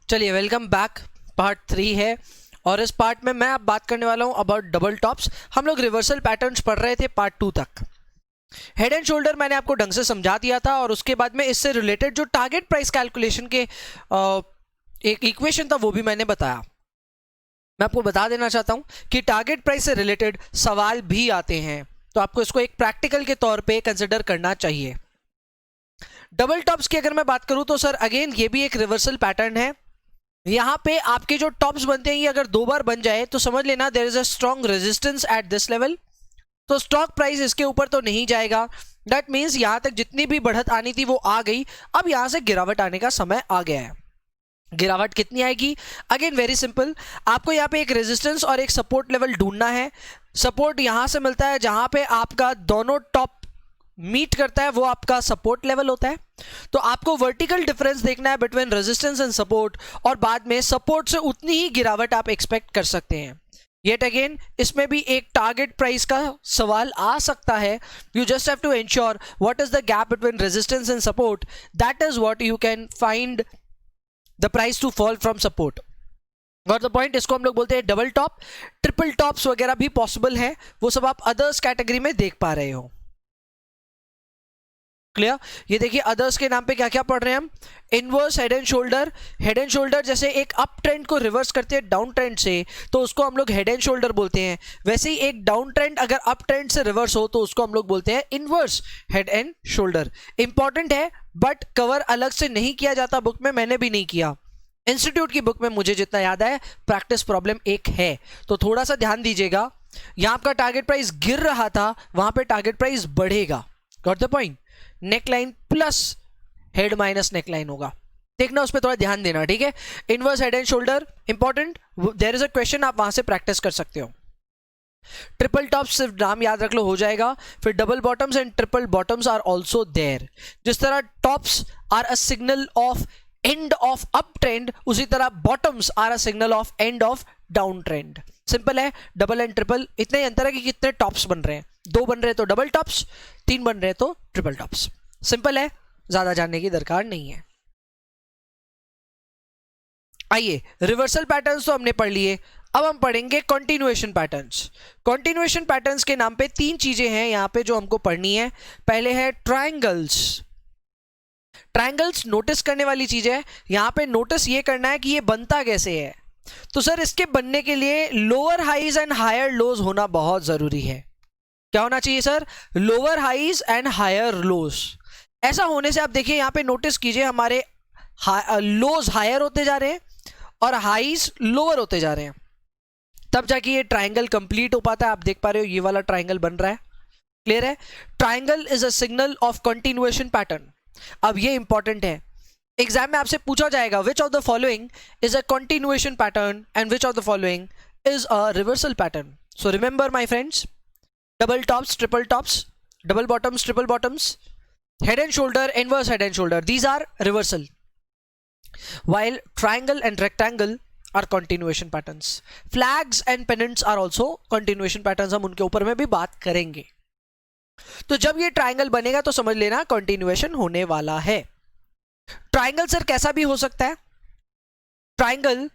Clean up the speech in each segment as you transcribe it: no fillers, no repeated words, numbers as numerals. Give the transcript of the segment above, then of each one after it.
चलिए welcome back. Part 3 है और इस पार्ट में मैं अब बात करने वाला हूं अबाउट डबल टॉप्स। हम लोग रिवर्सल पैटर्न्स पढ़ रहे थे पार्ट 2 तक। हेड एंड शोल्डर मैंने आपको ढंग से समझा दिया था और उसके बाद में इससे रिलेटेड जो टारगेट प्राइस कैलकुलेशन के एक इक्वेशन था वो भी मैंने बताया। मैं आपको बता देना चाहता हूं कि टारगेट प्राइस से रिलेटेड सवाल भी आते हैं, तो आपको इसको एक प्रैक्टिकल के तौर पे कंसिडर करना चाहिए। डबल टॉप्स की अगर मैं बात करूं तो सर अगेन ये भी एक रिवर्सल पैटर्न है। यहां पे आपके जो टॉप्स बनते हैं ये अगर 2 बार बन जाए तो समझ लेना there is a strong resistance at this level. तो स्टॉक प्राइस इसके ऊपर तो नहीं जाएगा। दैट मीन्स यहां तक जितनी भी बढ़त आनी थी वो आ गई। अब यहां से गिरावट आने का समय आ गया है। गिरावट कितनी आएगी? अगेन वेरी सिंपल, आपको यहाँ पे एक रेजिस्टेंस और एक सपोर्ट लेवल ढूंढना है। सपोर्ट यहां से मिलता है जहां पे आपका दोनों टॉप मीट करता है, वो आपका सपोर्ट लेवल होता है। तो आपको वर्टिकल डिफरेंस देखना है बिटवीन रेजिस्टेंस एंड सपोर्ट, और बाद में सपोर्ट से उतनी ही गिरावट आप एक्सपेक्ट कर सकते हैं। येट अगेन इसमें भी एक टारगेट प्राइस का सवाल आ सकता है। You just have to ensure what is the gap between resistance and support, that is what you can find the price to fall from support. Got the point? इसको हम लोग बोलते हैं डबल टॉप। ट्रिपल टॉप्स वगैरह भी possible है, वो सब आप अदर्स कैटेगरी में देख पा रहे हो। क्लियर? ये देखिए अदर्स के नाम पे क्या क्या पढ़ रहे हैं हम। Inverse head and shoulder. Head and shoulder जैसे एक अप ट्रेंड को रिवर्स करते हैं डाउन ट्रेंड से, तो उसको हम लोग हेड एंड शोल्डर बोलते हैं। वैसे ही एक डाउन ट्रेंड अगर अप ट्रेंड से रिवर्स हो तो उसको हम लोग बोलते हैं inverse head and shoulder. Important है बट कवर अलग से नहीं किया जाता, बुक में मैंने भी नहीं किया। इंस्टीट्यूट की बुक में मुझे जितना याद है प्रैक्टिस प्रॉब्लम एक है, तो थोड़ा सा ध्यान दीजिएगा। यहां आपका टारगेट प्राइस गिर रहा था, वहां पे टारगेट प्राइस बढ़ेगा। Got the point? Neckline plus head minus neckline होगा, देखना उस पर थोड़ा ध्यान देना, ठीक है। Inverse head and shoulder important, there is a question, आप वहां से प्रैक्टिस कर सकते हो। ट्रिपल टॉप्स सिर्फ नाम याद रख लो हो जाएगा। फिर double bottoms and triple bottoms are also there. जिस तरह tops are a signal of end of up trend, उसी तरह bottoms are a signal of end of down trend. Simple है, डबल एंड ट्रिपल इतने अंतर है कि कितने टॉप्स बन रहे हैं। 2 बन रहे हैं तो डबल टॉप्स, 3 बन रहे हैं तो ट्रिपल टॉप्स। सिंपल है, ज्यादा जानने की दरकार नहीं है। आइए, रिवर्सल पैटर्न्स तो हमने पढ़ लिए, अब हम पढ़ेंगे कंटिन्यूएशन पैटर्न्स। कंटिन्यूएशन पैटर्न्स के नाम पे 3 चीजें हैं यहां पे जो हमको पढ़नी है। पहले है ट्रायंगल्स। ट्रायंगल्स नोटिस करने वाली चीज है। यहां पे नोटिस ये करना है कि ये बनता कैसे है। तो सर इसके बनने के लिए lower highs and higher lows होना बहुत जरूरी है। क्या होना चाहिए sir? Lower highs and higher lows. ऐसा होने से आप देखिए यहां पे नोटिस कीजिए हमारे लोज हायर होते जा रहे हैं और हाइज लोअर होते जा रहे हैं, तब जाके ये ट्रायंगल कंप्लीट हो पाता है। आप देख पा रहे हो ये वाला ट्रायंगल बन रहा है। क्लियर है? Triangle is a signal of continuation pattern. अब ये इंपॉर्टेंट है, एग्जाम में आपसे पूछा जाएगा which of the following is a continuation pattern and which of the following is a reversal pattern. So remember my friends, double tops, triple tops, double bottoms, triple bottoms, head and shoulder, inverse head and shoulder, these are reversal, while triangle and rectangle are continuation patterns. Flags and pennants are also continuation patterns, हम उनके ऊपर में भी बात करेंगे। तो जब ये ट्रायंगल बनेगा तो समझ लेना कंटिन्यूएशन होने वाला है। ट्रायंगल सर कैसा भी हो सकता है। ट्रायंगल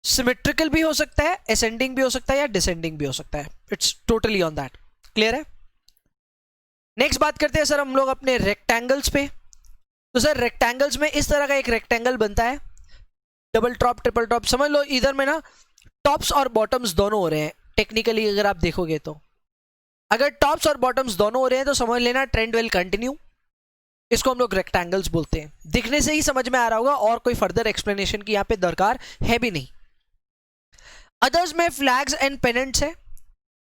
सिमेट्रिकल भी हो सकता है, असेंडिंग भी हो सकता है या डिसेंडिंग भी हो सकता है। It's totally on that. Clear है? नेक्स्ट बात करते हैं सर हम लोग अपने रेक्टेंगल्स पे। तो सर रेक्टेंगल्स में इस तरह का एक रेक्टेंगल बनता है, डबल टॉप, ट्रिपल टॉप। समझ लो इधर में ना टॉप्स और बॉटम्स दोनों हो रहे हैं। टेक्निकली अगर आप देखोगे तो अगर टॉप्स और बॉटम्स दोनों हो रहे हैं तो समझ लेना ट्रेंड विल कंटिन्यू। इसको हम लोग रेक्टेंगल्स बोलते हैं। दिखने से ही समझ में आ रहा होगा और कोई फर्दर एक्सप्लेनेशन की यहाँ पे दरकार है भी नहीं। अदर्स में फ्लैग्स एंड पेनेंट्स है।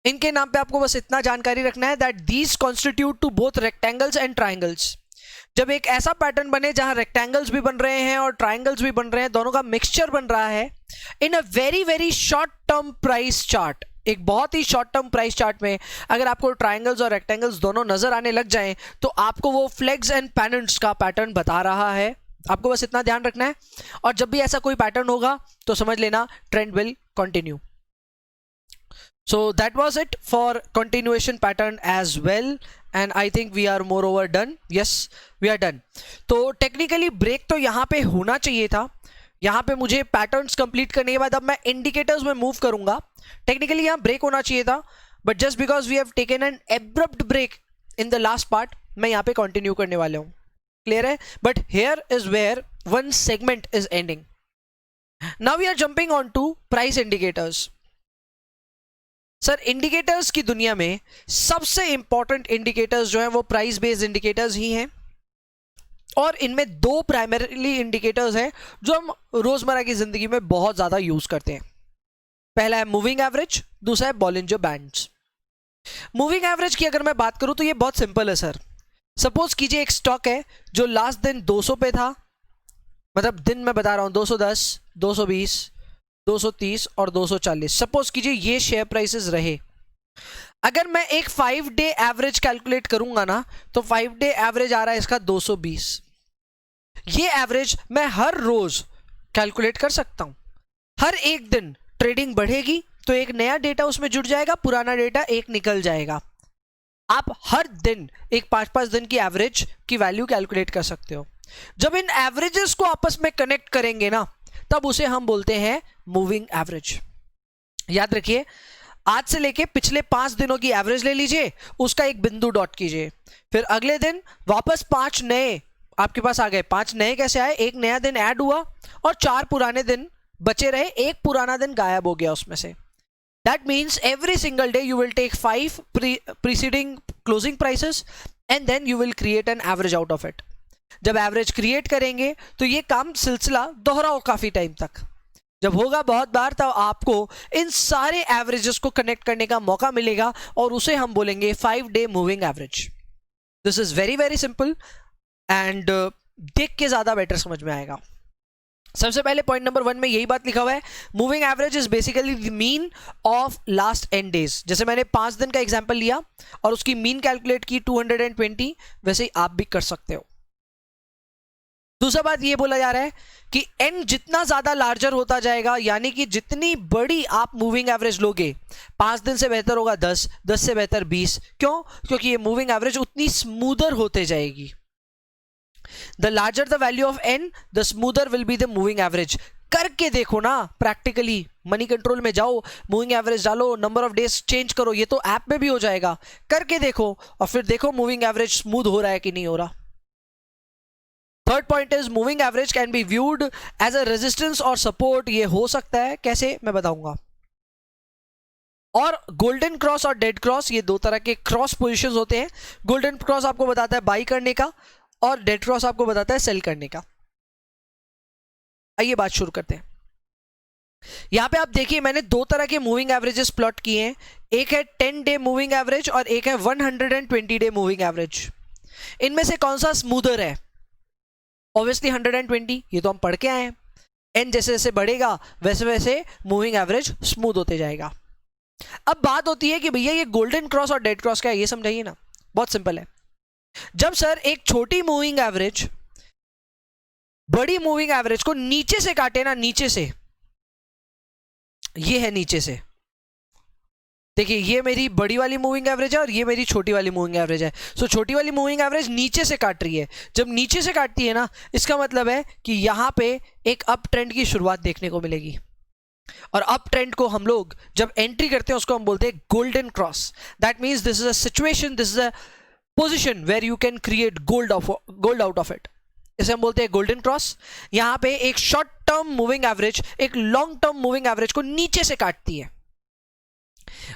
इनके नाम पे आपको बस इतना जानकारी रखना है that these constitute to both rectangles and triangles. जब एक ऐसा पैटर्न बने जहां रेक्टेंगल्स भी बन रहे हैं और ट्रायंगल्स भी बन रहे हैं, दोनों का मिक्सचर बन रहा है in a very very short term price chart, एक बहुत ही शॉर्ट टर्म प्राइस चार्ट में अगर आपको ट्रायंगल्स और रेक्टेंगल्स दोनों नजर आने लग जाएं तो आपको वो फ्लैग्स एंड पेनेंट्स का पैटर्न बता रहा है। आपको बस इतना ध्यान रखना है, और जब भी ऐसा कोई पैटर्न होगा तो समझ लेना trend will continue. So that was it for continuation pattern as well, and I think we are moreover done. Yes, we are done. तो technically break तो यहाँ पे होना चाहिए था, यहाँ पे मुझे पैटर्न्स कंप्लीट करने के बाद अब मैं इंडिकेटर्स में मूव करूंगा। टेक्निकली यहाँ ब्रेक होना चाहिए था, but just because we have taken an abrupt break in the last part, मैं यहाँ पे कंटिन्यू करने वाले हूँ। क्लियर है? But here is where one segment is ending. Now we are jumping on to price indicators. Sir indicators की दुनिया में सबसे इंपॉर्टेंट इंडिकेटर्स जो है वो प्राइस बेस्ड इंडिकेटर्स ही हैं, और इनमें दो प्राइमरीली इंडिकेटर्स हैं जो हम रोजमर्रा की जिंदगी में बहुत ज्यादा यूज करते हैं। पहला है मूविंग एवरेज, दूसरा है बॉलिंजर बैंड्स। मूविंग एवरेज की अगर मैं बात करूं तो ये बहुत सिंपल है सर। सपोज कीजिए एक स्टॉक है जो लास्ट दिन 200 पे था, मतलब दिन मैं बता रहा हूं 210, 220, 230 और 240। सपोज कीजिए ये शेयर प्राइसेस रहे। अगर मैं एक 5 डे एवरेज कैलकुलेट करूंगा ना, तो 5 डे एवरेज आ रहा है इसका 220। ये एवरेज मैं हर रोज कैलकुलेट कर सकता हूं। हर एक दिन ट्रेडिंग बढ़ेगी तो एक नया डेटा उसमें जुड़ जाएगा, पुराना डेटा एक निकल जाएगा। आप हर दिन एक 5-5 दिन की एवरेज की वैल्यू कैलकुलेट कर सकते हो। जब इन एवरेजेस को आपस में कनेक्ट करेंगे ना, तब उसे हम बोलते हैं मूविंग एवरेज। याद रखिए, आज से लेके पिछले 5 दिनों की एवरेज ले लीजिए, उसका एक बिंदु डॉट कीजिए, फिर अगले दिन वापस 5 नए आपके पास आ गए। 5 नए कैसे आए? एक नया दिन ऐड हुआ और 4 पुराने दिन बचे रहे, एक पुराना दिन गायब हो गया उसमें से। That means every single day you will take 5 preceding closing prices and then you will create an average out of it. जब एवरेज क्रिएट करेंगे तो ये काम सिलसिला दोहराओ काफी टाइम तक। जब होगा बहुत बार, तब आपको इन सारे एवरेजेस को कनेक्ट करने का मौका मिलेगा और उसे हम बोलेंगे 5 day moving average. This is very very simple and देख के ज्यादा बेटर समझ में आएगा। सबसे पहले पॉइंट नंबर 1 में यही बात लिखा हुआ है, moving average is basically the mean of last n days. जैसे मैंने 5 दिन का एग्जांपल लिया और उसकी मीन कैलकुलेट की 220, वैसे ही आप भी कर सकते हो। दूसरा बात ये बोला जा रहा है कि n जितना ज्यादा लार्जर होता जाएगा, यानी कि जितनी बड़ी आप मूविंग एवरेज लोगे, 5 दिन से बेहतर होगा 10, 10 से बेहतर 20। क्यों? क्योंकि ये मूविंग एवरेज उतनी स्मूदर होते जाएगी। The larger the value of n, the smoother will be the moving average। करके देखो ना, प्रैक्टिकली मनी कंट्रोल में जाओ, मूविंग एवरेज डालो, नंबर ऑफ डेज चेंज करो, ये तो ऐप में भी हो जाएगा। करके देखो और फिर देखो मूविंग एवरेज स्मूथ हो रहा है कि नहीं हो रहा। Third point is moving average can be viewed as a resistance और सपोर्ट। ये हो सकता है कैसे, मैं बताऊंगा। और गोल्डन क्रॉस और डेड क्रॉस, ये दो तरह के क्रॉस पोजिशन होते हैं। गोल्डन क्रॉस आपको बताता है बाई करने का और डेड क्रॉस आपको बताता है सेल करने का। आइए बात शुरू करते हैं। यहां पे आप देखिए, मैंने दो तरह के मूविंग एवरेजेस प्लॉट किए हैं। एक है 10 डे मूविंग एवरेज और एक है 120 डे मूविंग एवरेज। इनमें से कौन सा स्मूदर है? ऑब्वियसली 120, ये तो हम पढ़ के आए हैं। एन जैसे जैसे बढ़ेगा वैसे वैसे मूविंग एवरेज स्मूथ होते जाएगा। अब बात होती है कि भैया ये गोल्डन क्रॉस और डेड क्रॉस क्या है, ये समझाइए ना। बहुत सिंपल है। जब सर एक छोटी मूविंग एवरेज बड़ी मूविंग एवरेज को नीचे से काटे ना, नीचे से, ये है नीचे से, देखिए ये मेरी बड़ी वाली मूविंग एवरेज है और ये मेरी छोटी वाली मूविंग एवरेज है। सो छोटी वाली मूविंग एवरेज नीचे से काट रही है। जब नीचे से काटती है ना, इसका मतलब है कि यहां पे एक अप ट्रेंड की शुरुआत देखने को मिलेगी। और अप ट्रेंड को हम लोग जब एंट्री करते हैं उसको हम बोलते हैं golden cross. That means this is a situation, this is a position where you can create gold out of it. इसे हम बोलते हैं गोल्डन क्रॉस। यहां पे एक शॉर्ट टर्म मूविंग एवरेज एक लॉन्ग टर्म मूविंग एवरेज को नीचे से काटती है।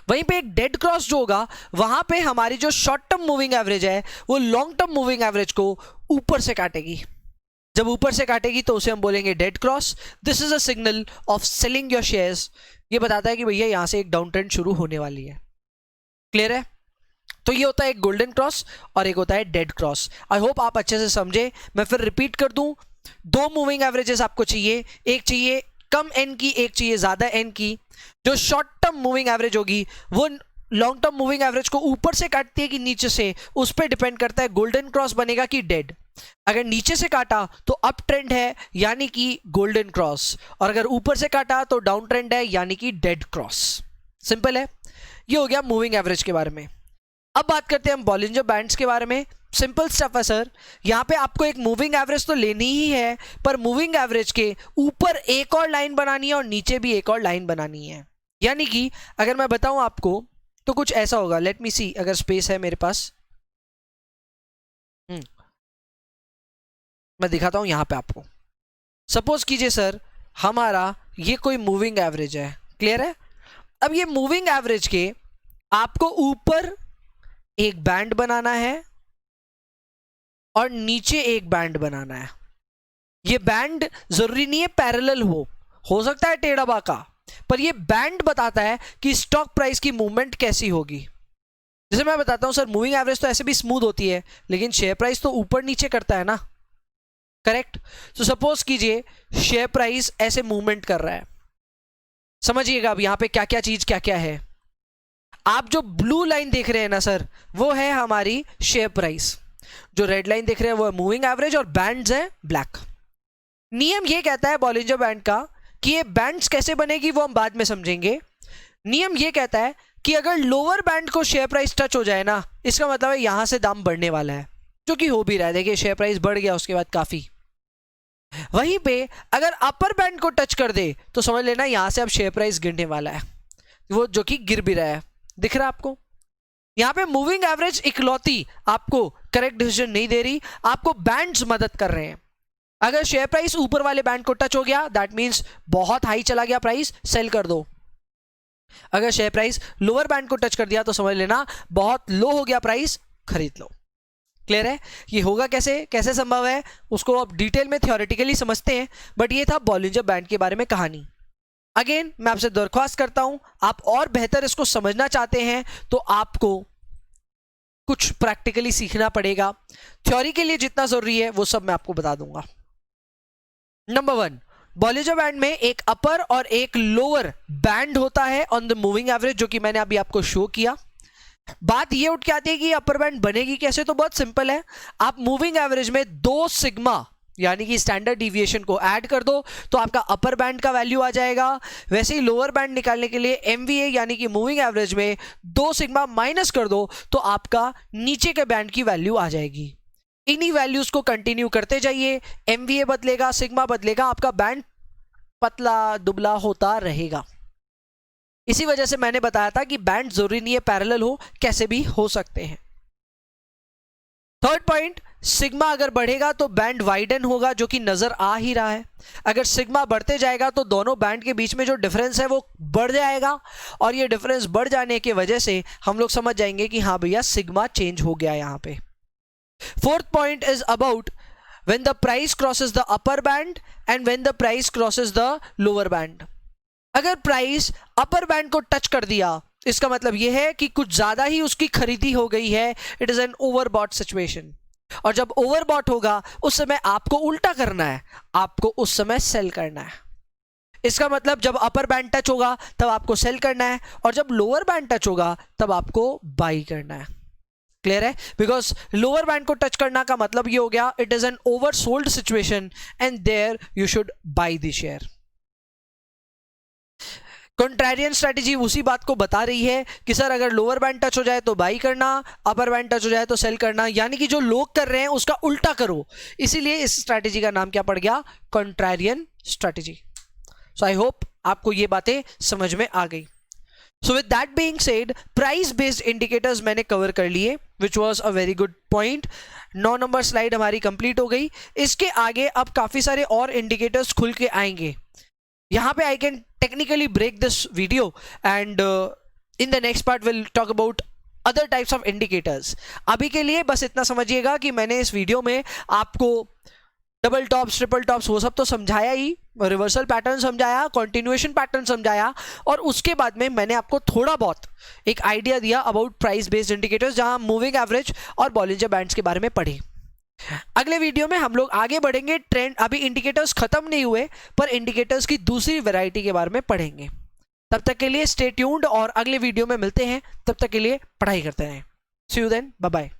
वहीं पे एक डेड क्रॉस जो होगा, वहां पे हमारी जो शॉर्ट टर्म मूविंग एवरेज है वो लॉन्ग टर्म मूविंग एवरेज को ऊपर से काटेगी। जब ऊपर से काटेगी तो उसे हम बोलेंगे dead cross. This is a signal of selling your shares. ये बताता है कि भैया यहां से एक डाउन ट्रेंड शुरू होने वाली है। क्लियर है? तो ये होता है एक गोल्डन क्रॉस और एक होता है डेड क्रॉस। आई होप आप अच्छे से समझे। मैं फिर रिपीट कर दूं, दो मूविंग एवरेजेस आपको चाहिए, एक चाहिए कम एन की, एक चाहिए ज्यादा एन की। जो शॉर्ट टर्म मूविंग एवरेज होगी वो लॉन्ग टर्म मूविंग एवरेज को ऊपर से काटती है कि नीचे से, उस पर डिपेंड करता है गोल्डन क्रॉस बनेगा कि डेड। अगर नीचे से काटा तो अप ट्रेंड है यानी कि गोल्डन क्रॉस, और अगर ऊपर से काटा तो डाउन ट्रेंड है यानी कि डेड क्रॉस। सिंपल है। ये हो गया मूविंग एवरेज के बारे में। अब बात करते हैं हम बॉलिंजर बैंड्स के बारे में। सिंपल स्टफ है सर। यहाँ पे आपको एक मूविंग एवरेज तो लेनी ही है, पर मूविंग एवरेज के ऊपर एक और लाइन बनानी है और नीचे भी एक और लाइन बनानी है। यानी कि अगर मैं बताऊं आपको तो कुछ ऐसा होगा, लेट मी सी, अगर स्पेस है मेरे पास, मैं दिखाता हूं यहां पे आपको। सपोज कीजिए सर हमारा ये कोई मूविंग एवरेज है, क्लियर है। अब ये मूविंग एवरेज के आपको ऊपर एक बैंड बनाना है और नीचे एक बैंड बनाना है। ये बैंड जरूरी नहीं है पैरेलल हो सकता है टेढ़ा बाका, पर ये बैंड बताता है कि स्टॉक प्राइस की मूवमेंट कैसी होगी। जैसे मैं बताता हूं सर, मूविंग एवरेज तो ऐसे भी स्मूथ होती है, लेकिन शेयर प्राइस तो ऊपर नीचे करता है ना, करेक्ट। तो सपोज कीजिए शेयर प्राइस ऐसे मूवमेंट कर रहा है, समझिएगा अब यहां पे क्या क्या चीज क्या क्या है। आप जो ब्लू लाइन देख रहे हैं ना सर, वो है हमारी शेयर प्राइस, जो रेड लाइन देख रहे हैं वो है मूविंग एवरेज, और बैंड्स है ब्लैक। नियम ये कहता है बॉलिंजर बैंड का कि ये बैंड्स कैसे बनेगी वो हम बाद में समझेंगे। नियम ये कहता है कि अगर लोअर बैंड को शेयर प्राइस टच हो जाए ना, इसका मतलब है यहां से दाम बढ़ने वाला है, जो कि हो भी रहा है। देखिए शेयर प्राइस बढ़ गया उसके बाद काफी। वहीं पे अगर अपर बैंड को टच कर दे तो समझ लेना यहां से अब शेयर प्राइस गिरने वाला है, वो जो कि गिर भी रहा है, दिख रहा है आपको। यहां पे मूविंग एवरेज इकलौती आपको करेक्ट डिसीजन नहीं दे रही, आपको बैंड्स मदद कर रहे हैं। अगर शेयर प्राइस ऊपर वाले बैंड को टच हो गया, दैट मींस बहुत हाई चला गया प्राइस, सेल कर दो। अगर शेयर प्राइस लोअर बैंड को टच कर दिया तो समझ लेना बहुत लो हो गया प्राइस, खरीद लो। क्लियर है? ये होगा कैसे, कैसे संभव है, उसको अब डिटेल में थ्योरेटिकली समझते हैं, बट ये था बॉलिंजर बैंड के बारे में कहानी। अगेन मैं आपसे दरख्वास्त करता हूं, आप और बेहतर इसको समझना चाहते हैं तो आपको कुछ प्रैक्टिकली सीखना पड़ेगा। थ्योरी के लिए जितना जरूरी है वो सब मैं आपको बता दूंगा। नंबर 1, बॉलिंजर बैंड में एक अपर और एक लोअर बैंड होता है ऑन द मूविंग एवरेज, जो कि मैंने अभी आपको शो किया। बात ये उठ के आती है कि अपर बैंड बनेगी कैसे, तो बहुत सिंपल है। आप मूविंग एवरेज में 2 सिग्मा यानी कि स्टैंडर्ड डिविएशन को ऐड कर दो तो आपका अपर बैंड का वैल्यू आ जाएगा। वैसे ही लोअर बैंड निकालने के लिए एमवीए यानी कि मूविंग एवरेज में 2 सिग्मा माइनस कर दो तो आपका नीचे के बैंड की वैल्यू आ जाएगी। इन्हीं वैल्यूज को कंटिन्यू करते जाइए, एमवीए बदलेगा, सिग्मा बदलेगा, आपका बैंड पतला दुबला होता रहेगा। इसी वजह से मैंने बताया था कि बैंड जरूरी नहीं है पैरेलल हो, कैसे भी हो सकते हैं। थर्ड पॉइंट, सिग्मा अगर बढ़ेगा तो बैंड वाइडन होगा, जो कि नजर आ ही रहा है। अगर सिग्मा बढ़ते जाएगा तो दोनों बैंड के बीच में जो डिफरेंस है वो बढ़ जाएगा, और ये डिफरेंस बढ़ जाने की वजह से हम लोग समझ जाएंगे कि हाँ भैया सिग्मा चेंज हो गया यहां पे। Fourth point is about when the price crosses the upper band and when the price crosses the lower band। अगर प्राइस अपर बैंड को टच कर दिया इसका मतलब यह है कि कुछ ज्यादा ही उसकी खरीदी हो गई है, it is N overbought situation. और जब ओवरबॉट होगा उस समय आपको उल्टा करना है, आपको उस समय सेल करना है। इसका मतलब जब अपर बैंड टच होगा तब आपको सेल करना है, और जब लोअर बैंड टच होगा तब आपको बाई करना है। क्लियर है? बिकॉज लोअर बैंड को टच करना का मतलब ये हो गया it is an oversold situation and there you should buy the share. Contrarian strategy उसी बात को बता रही है कि सर अगर लोअर बैंड टच हो जाए तो बाई करना, अपर बैंड टच हो जाए तो सेल करना, यानी कि जो लोग कर रहे हैं उसका उल्टा करो। इसीलिए इस स्ट्रेटेजी का नाम क्या पड़ गया, contrarian strategy. So I hope आपको ये बातें समझ में आ गई। So with that being said, price based indicators मैंने कवर कर लिए, which was a very good point। 9 number slide हमारी कंप्लीट हो गई। इसके आगे अब काफी सारे और इंडिकेटर्स खुल के आएंगे। यहाँ पे I can technically break this video and in the next part we'll talk about other types of indicators। अभी के लिए बस इतना समझिएगा कि मैंने इस वीडियो में आपको डबल टॉप्स, ट्रिपल टॉप्स वो सब तो समझाया ही, रिवर्सल पैटर्न समझाया, कंटिन्यूएशन पैटर्न समझाया, और उसके बाद में मैंने आपको थोड़ा बहुत एक आइडिया दिया अबाउट प्राइस बेस्ड इंडिकेटर्स, जहां मूविंग एवरेज और बॉलिंजर बैंड्स के बारे में पढ़े। अगले वीडियो में हम लोग आगे बढ़ेंगे, ट्रेंड, अभी इंडिकेटर्स खत्म नहीं हुए पर इंडिकेटर्स की दूसरी वैरायटी के बारे में पढ़ेंगे। तब तक के लिए स्टे ट्यून्ड और अगले वीडियो में मिलते हैं। तब तक के लिए पढ़ाई करते रहें। सी यू देन, बाय बाय।